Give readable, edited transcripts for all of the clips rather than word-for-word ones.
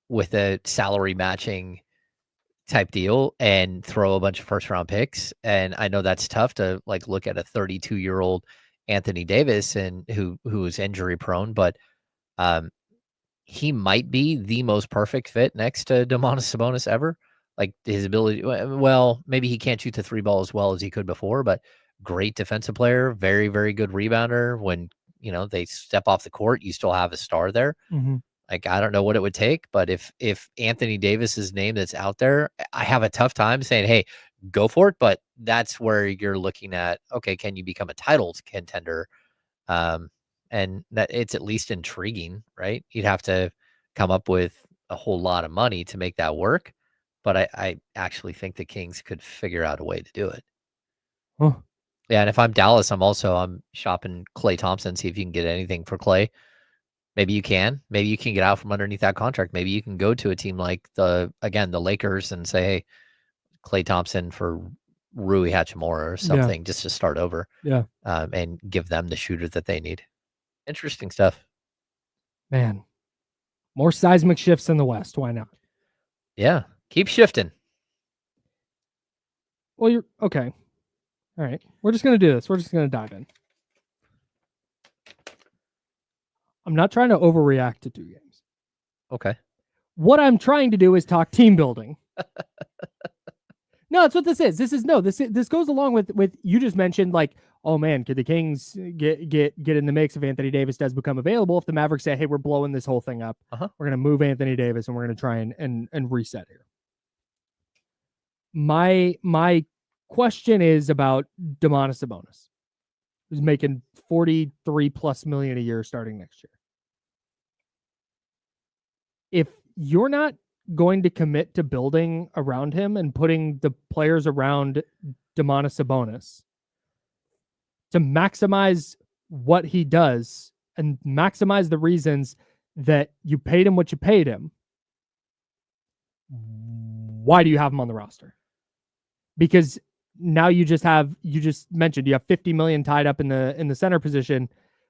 with a salary matching type deal and throw a bunch of first round picks. And I know that's tough to like look at a 32-year-old Anthony Davis and who is injury prone, but um, he might be the most perfect fit next to Domantas Sabonis ever. Like his ability, well, maybe he can't shoot the three ball as well as he could before, but great defensive player, very, very good rebounder. When, they step off the court, you still have a star there. Mm-hmm. Like, I don't know what it would take, but if Anthony Davis's name that's out there, I have a tough time saying, hey, go for it. But that's where you're looking at, okay, can you become a title contender? And that it's at least intriguing, right? You'd have to come up with a whole lot of money to make that work. But I actually think the Kings could figure out a way to do it. Huh. Yeah, and if I'm Dallas, I'm shopping Klay Thompson, see if you can get anything for Klay. Maybe you can. Maybe you can get out from underneath that contract. Maybe you can go to a team like the Lakers and say, hey, Klay Thompson for Rui Hachimura or something, just to start over. Yeah. And give them the shooter that they need. Interesting stuff. Man, more seismic shifts in the West. Why not? Yeah, keep shifting. Well, you're okay. All right, we're just gonna do this. We're just gonna dive in. I'm not trying to overreact to 2 games. Okay. What I'm trying to do is talk team building. No, that's what this is. This goes along with you just mentioned, like, oh man, could the Kings get in the mix if Anthony Davis does become available? If the Mavericks say, hey, we're blowing this whole thing up, we're gonna move Anthony Davis and we're gonna try and reset here. My question is about Domantas Sabonis, who's making $43+ million a year starting next year. If you're not going to commit to building around him and putting the players around Domantas Sabonis to maximize what he does and maximize the reasons that you paid him what you paid him, why do you have him on the roster? Because now you just mentioned you have $50 million tied up in the center position,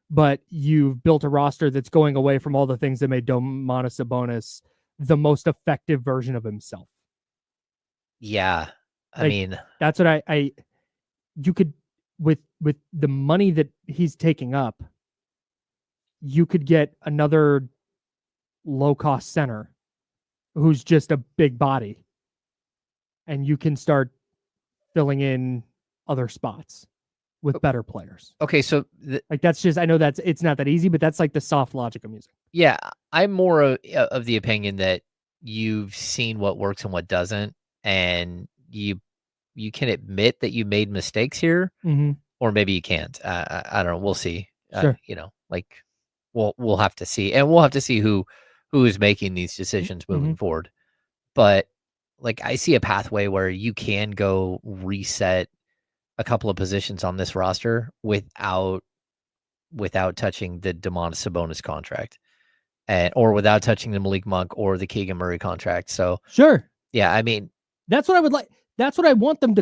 but you've built a roster that's going away from all the things that made Domantas Sabonis the most effective version of himself. Yeah. I mean, that's what you could, with the money that he's taking up, you could get another low cost center who's just a big body, and you can start filling in other spots with better players. Okay, so that's just, I know it's not that easy, but that's like the soft logic of music. Yeah, I'm more of the opinion that you've seen what works and what doesn't, and you can admit that you made mistakes here, or maybe you can't. I don't know. We'll see. Sure. We'll have to see, and we'll have to see who is making these decisions moving forward. But like, I see a pathway where you can go reset a couple of positions on this roster without touching the Domantas Sabonis contract, or without touching the Malik Monk or the Keegan Murray contract. So sure, yeah, I mean, that's what I would like. That's what I want them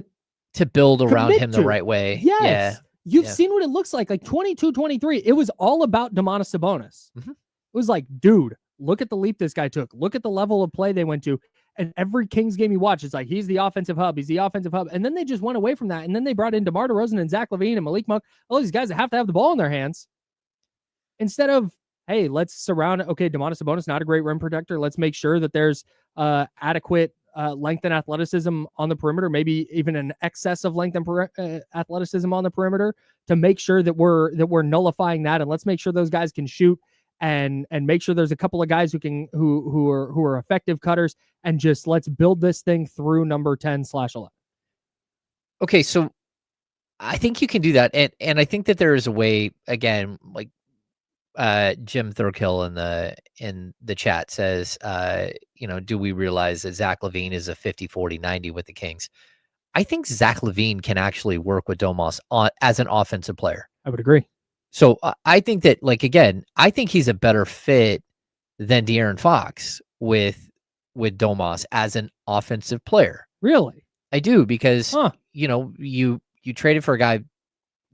to build around him the right way. Yes. Yeah. You've seen what it looks like 22, 23. It was all about Domantas Sabonis. It was like, dude, look at the leap this guy took. Look at the level of play they went to. And every Kings game you watch, it's like, he's the offensive hub. He's the offensive hub. And then they just went away from that. And then they brought in DeMar DeRozan and Zach LaVine and Malik Monk. All these guys that have to have the ball in their hands. Instead of, hey, let's surround, okay, Domantas Sabonis, not a great rim protector. Let's make sure that there's adequate length and athleticism on the perimeter, maybe even an excess of length and athleticism on the perimeter, to make sure that we're nullifying that. And let's make sure those guys can shoot, and make sure there's a couple of guys who are effective cutters, and just let's build this thing through number 10/11. Okay, so I think you can do that, and I think that there is a way. Again, like Jim Thurkill in the chat says, do we realize that Zach LaVine is a 50-40-90 with the Kings? I think Zach LaVine can actually work with Domas as an offensive player. I would agree. So I think that, like, again, I think he's a better fit than De'Aaron Fox with Domas as an offensive player. Really? I do, because you traded for a guy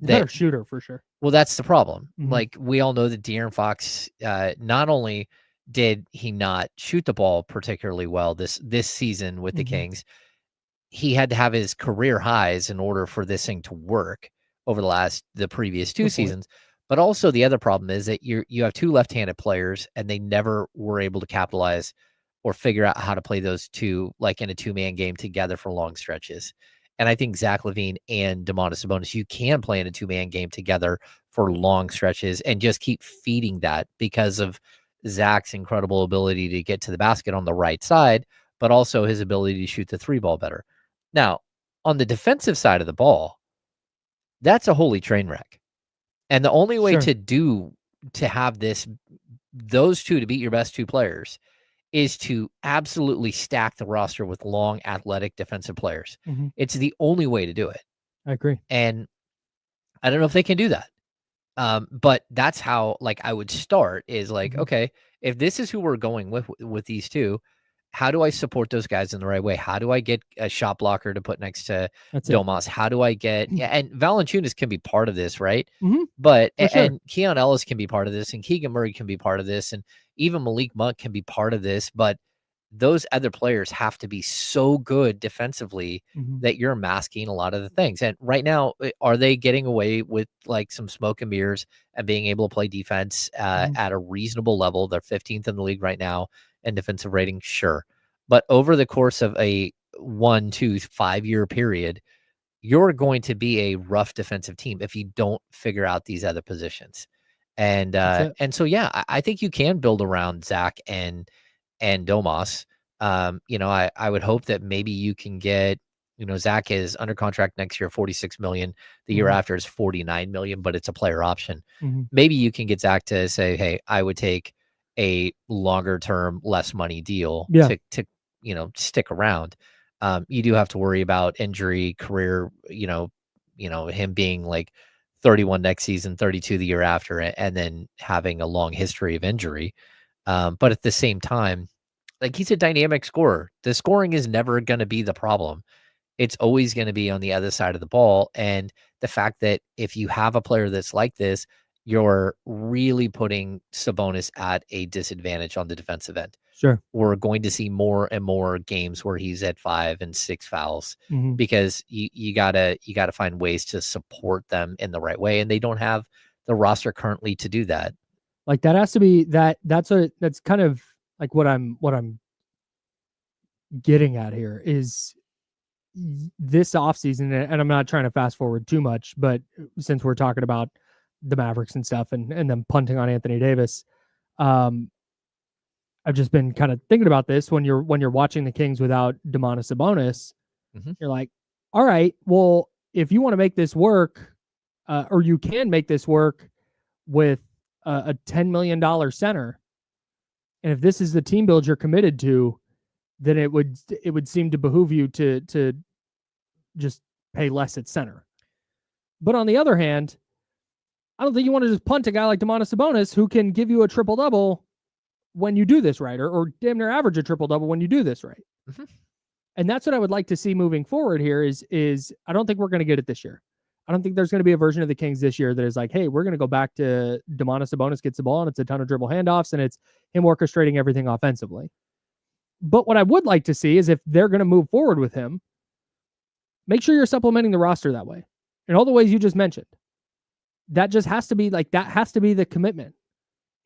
better shooter for sure. Well, that's the problem. Like, we all know that De'Aaron Fox, not only did he not shoot the ball particularly well this season with the Kings. He had to have his career highs in order for this thing to work over the previous two seasons. But also the other problem is that you have two left-handed players, and they never were able to capitalize or figure out how to play those two like in a two-man game together for long stretches. And I think Zach LaVine and Domantas Sabonis, you can play in a two-man game together for long stretches and just keep feeding that because of Zach's incredible ability to get to the basket on the right side, but also his ability to shoot the three ball better. Now, on the defensive side of the ball, that's a holy train wreck. And the only way to have those two to beat your best two players is to absolutely stack the roster with long, athletic defensive players. It's the only way to do it. I agree. And I don't know if they can do that. But that's how, like, I would start is like, okay, if this is who we're going with these two, how do I support those guys in the right way? How do I get a shot blocker to put next to Domas? How do I get, and Valanciunas can be part of this, right? But, and Keon Ellis can be part of this, and Keegan Murray can be part of this, and even Malik Monk can be part of this, but those other players have to be so good defensively that you're masking a lot of the things. And right now, are they getting away with like some smoke and mirrors and being able to play defense at a reasonable level? They're 15th in the league right now in defensive rating, sure. But over the course of a 1, 2, 5 year period, you're going to be a rough defensive team if you don't figure out these other positions. And so, yeah, I think you can build around Zach and Domas. I would hope that maybe you can get, Zach is under contract next year, $46 million. The year after is $49 million, but it's a player option. Maybe you can get Zach to say, hey, I would take a longer term, less money deal to stick around. You do have to worry about injury, career, him being like 31 next season, 32 the year after, and then having a long history of injury. But at the same time, like, he's a dynamic scorer. The scoring is never going to be the problem. It's always going to be on the other side of the ball. And the fact that if you have a player that's like this, you're really putting Sabonis at a disadvantage on the defensive end. Sure. We're going to see more and more games where he's at 5 and 6 fouls because you gotta find ways to support them in the right way. And they don't have the roster currently to do that. Like, that has to be that's kind of like what I'm getting at here is this offseason, and I'm not trying to fast forward too much, but since we're talking about the Mavericks and stuff and them punting on Anthony Davis, I've just been kind of thinking about this when you're watching the Kings without Domantas Sabonis. You're like, all right, well, if you want to make this work, or you can make this work with a $10 million center, and if this is the team build you're committed to, then it would seem to behoove you to just pay less at center. But on the other hand, I don't think you want to just punt a guy like Domantas Sabonis who can give you a triple-double when you do this right, or damn near average a triple-double when you do this right. And that's what I would like to see moving forward here is I don't think we're going to get it this year. I don't think there's going to be a version of the Kings this year that is like, hey, we're going to go back to Domantas Sabonis gets the ball and it's a ton of dribble handoffs and it's him orchestrating everything offensively. But what I would like to see is if they're going to move forward with him, make sure you're supplementing the roster that way. In all the ways you just mentioned. That just has to be that has to be the commitment.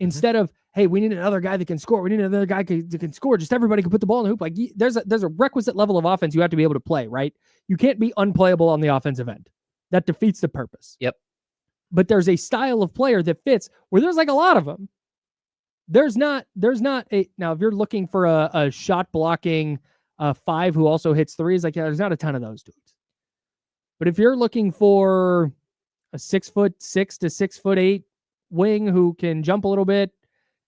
Instead of, hey, we need another guy that can score. We need another guy that can score. Just everybody can put the ball in the hoop. Like, there's a requisite level of offense you have to be able to play, right? You can't be unplayable on the offensive end. That defeats the purpose. Yep. But there's a style of player that fits where there's like a lot of them. There's not a, now if you're looking for a shot blocking 5 who also hits threes, like, yeah, there's not a ton of those dudes. But if you're looking for a 6'6" to 6'8" wing who can jump a little bit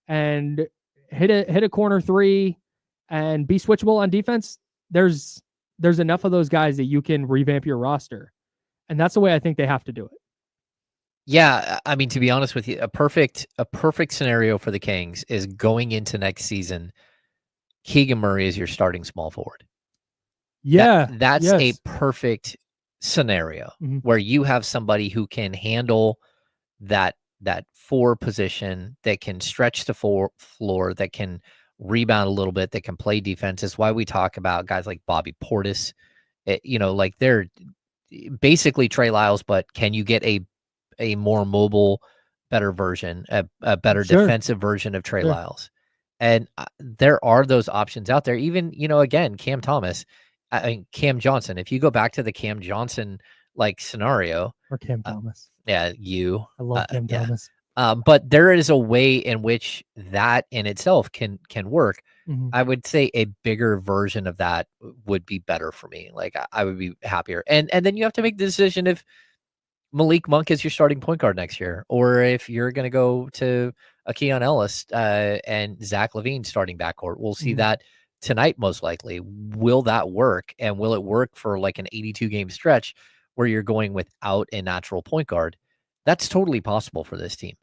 and hit a corner 3 and be switchable on defense, there's enough of those guys that you can revamp your roster. And that's the way I think they have to do it. Yeah, I mean, to be honest with you, a perfect scenario for the Kings is going into next season, Keegan Murray is your starting small forward. Yeah. That's a perfect scenario where you have somebody who can handle that that 4 position that can stretch the floor, that can rebound a little bit, that can play defense. Is why we talk about guys like Bobby Portis. Like they're basically Trey Lyles, but can you get a more mobile, better version, a better defensive version of Trey Lyles? And there are those options out there. Even, again, Cam Johnson. If you go back to the Cam Johnson scenario, or Cam Thomas. I love Cam Thomas. But there is a way in which that in itself can work. Mm-hmm. I would say a bigger version of that would be better for me. Like I would be happier. And then you have to make the decision if Malik Monk is your starting point guard next year, or if you're going to go to Keon Ellis and Zach LaVine starting backcourt. We'll see that tonight, most likely. Will that work? And will it work for like an 82 game stretch where you're going without a natural point guard? That's totally possible for this team.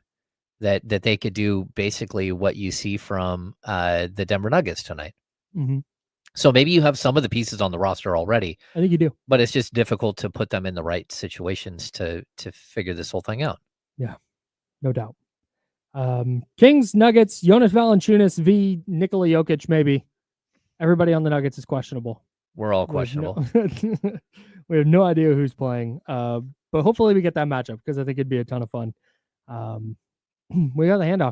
That they could do basically what you see from the Denver Nuggets tonight. Mm-hmm. So maybe you have some of the pieces on the roster already. I think you do. But it's just difficult to put them in the right situations to figure this whole thing out. Yeah, no doubt. Kings, Nuggets, Jonas Valanciunas v. Nikola Jokic, maybe. Everybody on the Nuggets is questionable. We're all questionable. We have no idea who's playing. But hopefully we get that matchup because I think it'd be a ton of fun. We got the handoff.